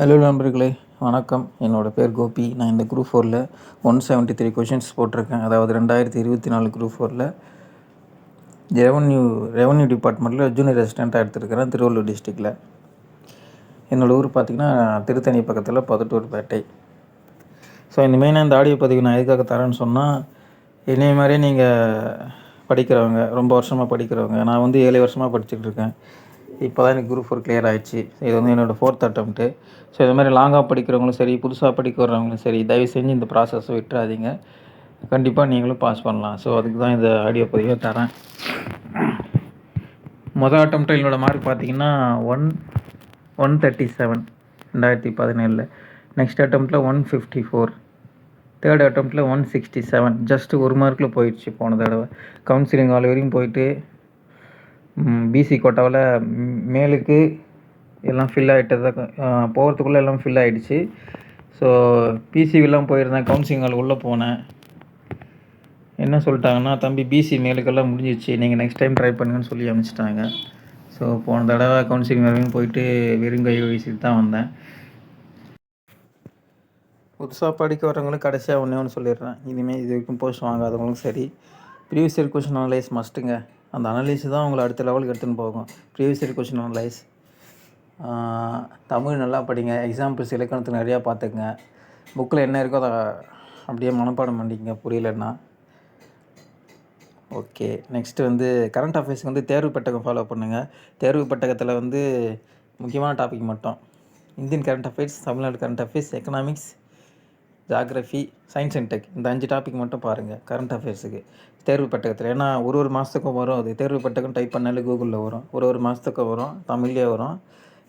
Hello நண்பர்களே, வணக்கம். என்னோடய பேர் கோபி. நான் இந்த குரூப் 4ல் 173 கொஷின்ஸ் போட்டிருக்கேன். அதாவது 2024 குரூப் 4ல் ரெவன்யூ டிபார்ட்மெண்ட்டில் ஜூனியர் அசிஸ்டண்ட்டாக எடுத்துருக்கிறேன், திருவள்ளூர் டிஸ்ட்ரிக்டில். என்னோடய ஊர் பார்த்திங்கன்னா திருத்தணி பக்கத்தில் பதட்டூர்பேட்டை. ஸோ இந்த மெயினாக இந்த ஆடியோ பதிவு நான் எதுக்காக தரேன்னு சொன்னால், என்னைய மாதிரியே நீங்கள் படிக்கிறவங்க, ரொம்ப வருஷமாக படிக்கிறவங்க, நான் வந்து 7 வருஷமாக படிச்சுட்ருக்கேன். இப்போ தான் எனக்கு குரூப் 4 கிளியர் ஆகிடுச்சு. இது வந்து என்னோடய 4th அட்டம்ப்ட்டு. ஸோ இது மாதிரி லாங்காக படிக்கிறவங்களும் சரி, புதுசாக படிக்க வர்றவங்களும் சரி, தயவு செஞ்சு இந்த ப்ராசஸை விட்டுறாதீங்க. கண்டிப்பாக நீங்களும் பாஸ் பண்ணலாம். ஸோ அதுக்கு தான் இந்த ஆடியோ பதிவை தரேன். மொதல் அட்டம்ப்ட்டில் என்னோடய மார்க் பார்த்திங்கன்னா 137 2017. நெக்ஸ்ட் அட்டம்ப்ட்டில் 154. தேர்ட் அட்டம்ப்ட்டில் 167. ஜஸ்ட்டு ஒரு மார்க்கில் போயிடுச்சு போன தடவை. கவுன்சிலிங் ஆல் வரையும் போயிட்டு பிசி கோட்டாவில் மேலுக்கு எல்லாம் ஃபில் ஆகிட்டது, போகிறதுக்குள்ளே எல்லாம் ஃபில் ஆகிடுச்சு. ஸோ பிசிவிலாம் போயிருந்தேன், கவுன்சிலிங் ஹால் உள்ளே போனேன். என்ன சொல்லிட்டாங்கன்னா, தம்பி பிசி மேலுக்கெல்லாம் முடிஞ்சிடுச்சு, நீங்கள் நெக்ஸ்ட் டைம் ட்ரை பண்ணுங்கன்னு சொல்லி அனுப்பிச்சிட்டாங்க. ஸோ போன தடவை கவுன்சிலிங் வரையும் போயிட்டு வெறுங்கை வீசிட்டு தான் வந்தேன். புதுசாக படிக்க வரவங்களுக்கு கடைசியாக ஒன்று சொல்லிடுறேன். இனிமேல் இது வரைக்கும் போஸ்ட் வாங்காதவங்களும் சரி, ப்ரீவியஸ் இயர் கொஷின் அனலைஸ் மஸ்ட்டுங்க. அந்த அனலைஸ் தான் உங்களை அடுத்த லெவலுக்கு எடுத்துன்னு போகும். Previous year question analyse, Tamil நல்லா படிங்க, எக்ஸாம்பிள்ஸ் இலக்கணத்துக்கு நிறையா பார்த்துக்குங்க. புக்கில் என்ன இருக்கோ அதை அப்படியே மனப்பாடம் பண்ணிக்கங்க புரியலன்னா. ஓகே, நெக்ஸ்ட்டு வந்து கரண்ட் அஃபேர்ஸ்க்கு வந்து தேர்வு பெட்டகம் ஃபாலோ பண்ணுங்கள். தேர்வு பெட்டகத்தில் வந்து முக்கியமான டாபிக் மட்டும், Indian current affairs, Tamil Nadu current affairs, economics, geography, science and tech, இந்த 5 டாபிக் மட்டும் பாருங்கள் கரண்ட் அஃபேர்ஸுக்கு தேர்வு பெட்டகத்தில். ஏன்னா ஒரு மாதத்துக்கும் வரும், அது தேர்வு பெட்டகம் டைப் பண்ணாலே கூகுளில் வரும். ஒரு மாதத்துக்கும் வரும், தமிழ்லேயே வரும்.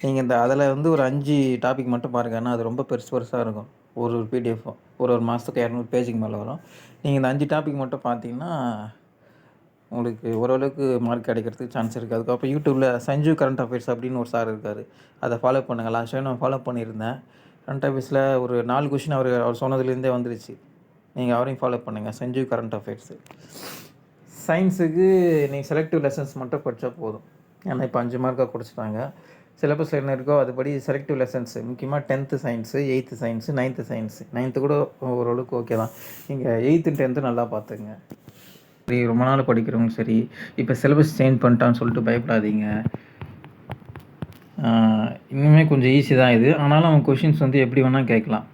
நீங்கள் அதில் வந்து ஒரு 5 டாபிக் மட்டும் பாருங்கள். ஏன்னா அது ரொம்ப பெருசாக இருக்கும். ஒரு பிடிஎஃப்பும் ஒரு மாதத்துக்கு 200 பேஜுக்கு மேலே வரும். நீங்கள் இந்த 5 டாபிக் மட்டும் பார்த்தீங்கன்னா உங்களுக்கு ஓரளவுக்கு மார்க் கிடைக்கிறதுக்கு சான்ஸ் இருக்குது. அதுக்கப்புறம் யூடியூப்பில் சஞ்சு கரண்ட் அஃபேர்ஸ் அப்படின்னு ஒரு சார் இருக்கார், அதை ஃபாலோ பண்ணுங்கள். லாஸ்ட் டைம் நான் ஃபாலோ பண்ணியிருந்தேன். கரண்ட் அஃபேர்ஸில் ஒரு 4 கொஷின் அவர் சொன்னதுலேருந்தே வந்துருச்சு. நீங்கள் அவரையும் ஃபாலோ பண்ணுங்கள், சஞ்சீவ் கரண்ட் அஃபேர்ஸு. சயின்ஸுக்கு நீங்கள் செலக்டிவ் லெசன்ஸ் மட்டும் படித்தா போதும். ஏன்னா இப்போ 5 மார்க்காக குறைச்சிட்டாங்க. சிலபஸ் என்ன இருக்கோ அதுபடி செலக்டிவ் லெசன்ஸு, முக்கியமாக 10th science, 8th science, 9th science. 9th கூட ஓரளவுக்கு ஓகே தான். நீங்கள் 8th 10th நல்லா பார்த்துங்க. சரி, ரொம்ப நாள் படிக்கிறவங்க சரி, இப்போ சிலபஸ் சேஞ்ச் பண்ணிட்டான்னு சொல்லிட்டு பயப்படாதீங்க. இன்னுமே கொஞ்சம் ஈஸி தான் இது. ஆனாலும் அவங்க கொஷின்ஸ் வந்து எப்படி வேணால் கேட்கலாம்.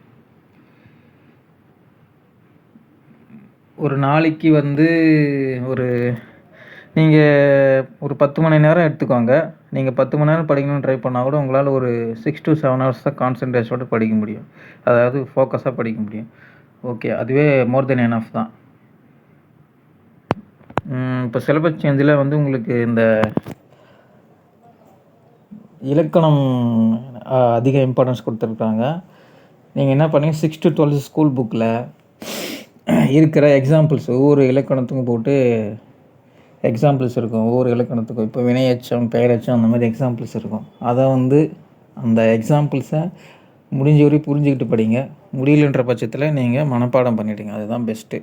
ஒரு நாளைக்கு வந்து நீங்கள் ஒரு 10 மணி நேரம் எடுத்துக்கோங்க. நீங்கள் 10 மணி நேரம் படிக்கணும்னு ட்ரை பண்ணால் கூட உங்களால் ஒரு 6 to 7 hours தான் கான்சன்ட்ரேஷனோடு படிக்க முடியும். அதாவது ஃபோக்கஸாக படிக்க முடியும். ஓகே, அதுவே மோர் தென் எனஃப் தான். இப்போ சிலபஸ் சேஞ்சில் வந்து உங்களுக்கு இந்த இலக்கணம் அதிக இம்பார்ட்டன்ஸ் கொடுத்துருக்காங்க. நீங்கள் என்ன பண்ணீங்க, 6 to 12 ஸ்கூல் புக்கில் இருக்கிற எக்ஸாம்பிள்ஸ் ஒவ்வொரு இலக்கணத்துக்கும் போட்டு எக்ஸாம்பிள்ஸ் இருக்கும். ஒவ்வொரு இலக்கணத்துக்கும் இப்போ வினையச்சம், பெயரச்சம், அந்த மாதிரி எக்ஸாம்பிள்ஸ் இருக்கும். அதை வந்து அந்த எக்ஸாம்பிள்ஸை முடிஞ்ச வரையும் புரிஞ்சுக்கிட்டு படிங்க. முடியலன்ற பட்சத்தில் நீங்கள் மனப்பாடம் பண்ணிவிடுங்க. அதுதான் பெஸ்ட்டு.